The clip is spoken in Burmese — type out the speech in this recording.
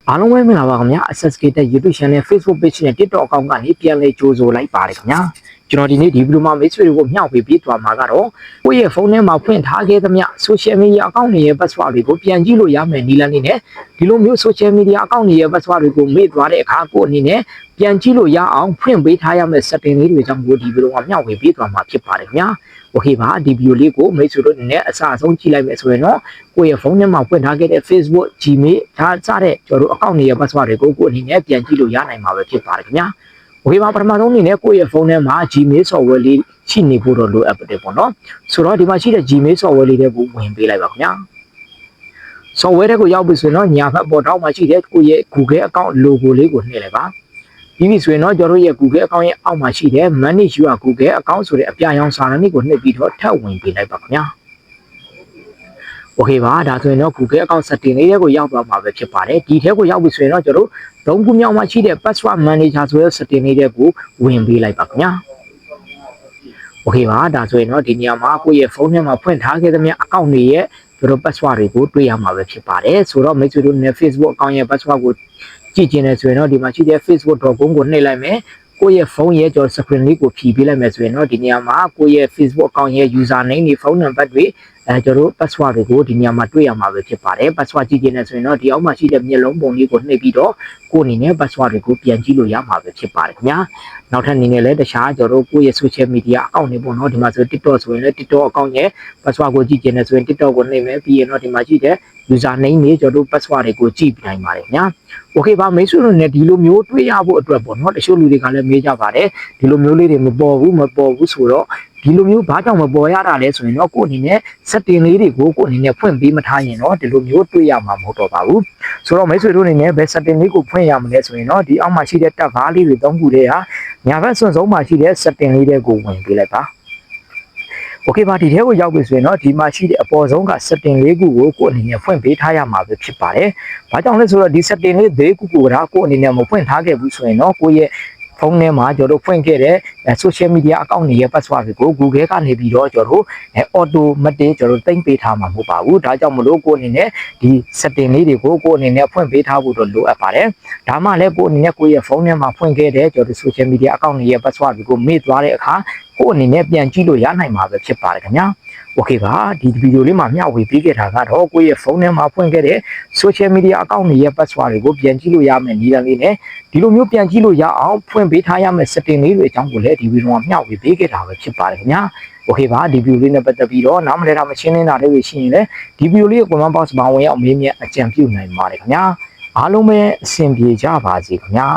အားလုံးပဲမင်္ဂလာပါခင်ဗျာ SSK တဲ့ YouTube Channel Facebook Page နဲ့ TikTok Account ကနေပြန်လည်ကြိုဆိုလိုက်ပါတယ်ခင်ဗျာကျွန်တော်ဒီနေ့ဒီဗီဒီယိုမှာမိတ်ဆွေတွေကိုမျှဝေပေးသွားမှာကတော့ကိုယ့်ရဲ့ဖုန်းထဲမှာဖွင့်ထားခဲ့သမျှ Social Media Account တွေရဲ့ Password တွေကိုပြန်ကြည့်လို့ရမယ်နည်းလမ်းလေးနဲ့ဒီလိုမျိုး Social Media Account တွေရဲ့ Password တွေကိုမေ့သွားတဲ့အခါကိုအနေနဲ့ပြန်ကြည့်လို့ရအောင်ဖွင့်ပေးထားရမယ့် setting လေးတွေကြောင့်ကိုဒီဗီဒီယိုမှာမျှဝေပေးသွားမှာဖြစ်ပါတယ်ခင်ဗျာโอเคပါဒီဗီဒီယိုလေးကိုမိတ်ဆွေတို့အနေနဲ့အစအဆုံးကြည့်လိုက်မယ်ဆိုရင်တော့ကိုယ့်ရဲ့ဖုန်းထဲမှာဖွင့်ထားခဲ့တဲ့ Facebook Gmail ဒါစတဲ့ကျွန်တော်တို့ account တွေရဲ့ password တွေကိုကိုအနေနဲ့ပြန်ကြည့်လို့ရနိုင်မှာပဲဖြစ်ပါတယ်ခင်ဗျာโอเคပါပထမဆုံးအနေနဲ့ကိုယ့်ရဲ့ဖုန်းထဲမှာ Gmail software လေးရှိနေဖို့တော့လိုအပ်ပါတယ်ပေါ့နော်ဆိုတော့ဒီမှာရှိတဲ့ Gmail software လေးတွေကိုဝင်ပေးလိုက်ပါခင်ဗျာ software တွေကိုရောက်ပြီဆိုရင်တော့ညာဘက်ပေါ်ထောက်မှာရှိတဲ့ကိုယ့်ရဲ့ Google account logo လေးကိုနှိပ်လိုက်ပါပြီးပြီဆိုရင်တော့ကျွန်တော်တို့ရဲ့ Google account ရဲ့အောက်မှာရှိတဲ့ Manage your Google account ဆိုတဲ့အပြအရောင်စာတန်းလေးကိုနှိပ်ပြီးတော့ထပ်ဝင်ပေးလိုက်ပါခင်ဗျာโอเคပါဒါဆိုရင်တော့ Google account setting လေးတွေကိုရောက်သွားမှာပဲဖြစ်ပါတယ်ဒီထဲကိုရောက်ပြီဆိုရင်တော့ကျွန်တော်တို့သုံးခုမြောက်မှာရှိတဲ့ password manager ဆိုတဲ့ setting လေးတွေကိုဝင်ပေးလိုက်ပါခင်ဗျာโอเคပါဒါဆိုရင်တော့ဒီနေရာမှာကိုယ့်ရဲ့ဖုန်းထဲမှာဖွင့်ထားခဲ့သမျှ account တွေရဲ့ကျွန်တော် password တွေကိုတွေ့ရမှာပဲဖြစ်ပါတယ်ဆိုတော့မိတ်ဆွေတို့နဲ့ Facebook account ရဲ့ password ကိုကြည့်ကျင်နေဆိုရင်တော့ဒီမှာရှိတဲ့ facebook.com ကိုနှိပ်လိုက်မယ်ကိုယ့်ရဲ့ဖုန်းရဲ့ကျွန်တော် screen လေးကိုဖြည့်ပေးလိုက်မယ်ဆိုရင်တော့ဒီနေရာမှာကိုယ့်ရဲ့ Facebook account ရဲ့ user name တွေဖုန်းနံပါတ်တွေကျွန်တော် password တွေကိုဒီနေရာမှာတွေ့ရမှာပဲဖြစ်ပါတယ် password ကြည့်ကျင်နေဆိုရင်တော့ဒီအောက်မှာရှိတဲ့မျက်လုံးပုံလေးကိုနှိပ်ပြီးတော့ကိုယ်အနေနဲ့ password တွေကိုပြန်ကြည့်လို့ရမှာပဲဖြစ်ပါတယ်ခင်ဗျာနောက်ထပ်အနေနဲ့လည်းတခြားကျွန်တော်ကိုယ့်ရဲ့ social media account တွေပေါ့နော်ဒီမှာဆို TikTok ဆိုရင်လည်း TikTok account ရဲ့ password ကိုကြည့်ကျင်နေဆိုရင် TikTok ကိုနှိပ်မယ်ပြီးရင်တော့ဒီမှာရှိတဲ့ user name တွေကျွန်တော် password တွေကိုကြည့်ပြနိုင်ပါတယ်ခင်ဗျာโอเคပါမိတ်ဆွေတို့နဲ့ဒီလိုမျိုးတွေ့ရဖို့အတွက်ပေါ့နော်တချို့လူတွေကလည်းမေးကြပါတယ်ဒီလိုမျိုးလေးတွေမပေါ်ဘူးဆိုတော့ဒီလိုမျိုးဘာကြောင့်မပေါ်ရတာလဲဆိုရင်တော့ကိုယ့်အနေနဲ့ setting လေးတွေကိုကိုယ့်အနေနဲ့ဖွင့်ပေးမထားရင်တော့ဒီလိုမျိုးတွေ့ရမှာမဟုတ်တော့ပါဘူးဆိုတော့မိတ်ဆွေတို့အနေနဲ့ဘယ် setting လေးကိုဖွင့်ရမလဲဆိုရင်တော့ဒီအောက်မှာရှိတဲ့ tab bar လေးတွေသုံးခုတည်းဟာညာဘက်စွန်းဆုံးမှာရှိတဲ့ setting လေးတွေကိုဝင်ပေးလိုက်ပါโอเคပါဒီထဲကိုရောက်ပြီဆိုရင်တော့ဒီမှာရှိတဲ့အပေါ်ဆုံးက setting လေးခုကိုကိုယ့်အနေနဲ့ဖွင့်ပေးထားရမှာပဲဖြစ်ပါတယ်။ဘာကြောင့်လဲဆိုတော့ဒီ setting လေး၄ခုကိုဒါကိုယ့်အနေနဲ့မဖွင့်ထားခဲ့ဘူးဆိုရင်တော့ကိုယ့်ရဲ့ဖုန်းထဲမှာကျွန်တော်တို့ဖွင့်ခဲ့တဲ့ social media account တွေရဲ့ password တွေကို Google ကနေပြီးတော့ကျွန်တော်တို့ automatic ကျွန်တော်တို့တင်ပေးထားမှာမဟုတ်ပါဘူး။ဒါကြောင့်မလို့ကိုယ့်အနေနဲ့ဒီ setting လေးတွေကိုကိုယ့်အနေနဲ့ဖွင့်ပေးထားဖို့တော့လိုအပ်ပါတယ်။ဒါမှလည်းကိုယ့်အနေနဲ့ကိုယ့်ရဲ့ဖုန်းထဲမှာဖွင့်ခဲ့တဲ့ကျွန်တော်တို့ social media account တွေရဲ့ password တွေကိုမေ့သွားတဲ့အခါကိုယ့်အနေနဲ့ပြန်ကြည့်လို့ရနိုင်မှာပဲဖြစ်ပါတယ်ခင်ဗျာโอเคပါဒီဗီဒီယိုလေးမှာမျှဝေပေးခဲ့တာကတော့ကိုယ့်ရဲ့ဖုန်းထဲမှာဖွင့်ခဲ့တဲ့ social media account တွေရဲ့ password တွေကိုပြန်ကြည့်လို့ရမယ်နည်းလမ်းလေးနဲ့ဒီလိုမျိုးပြန်ကြည့်လို့ရအောင်ဖွင့်ပေးထားရမယ့် setting လေးတွေအကြောင်းကိုလည်းဒီဗီဒီယိုမှာမျှဝေပေးခဲ့တာပဲဖြစ်ပါတယ်ခင်ဗျာโอเคပါဒီဗီဒီယိုလေးနဲ့ပတ်သက်ပြီးတော့နားမလည်တာမရှင်းလင်းတာတွေရှိရင်လည်းဒီဗီဒီယိုလေးကို comment box မှာဝင်ရောက်မေးမြန်းအကြံပြုနိုင်ပါတယ်ခင်ဗျာအားလုံးပဲအဆင်ပြေကြပါစေခင်ဗျာ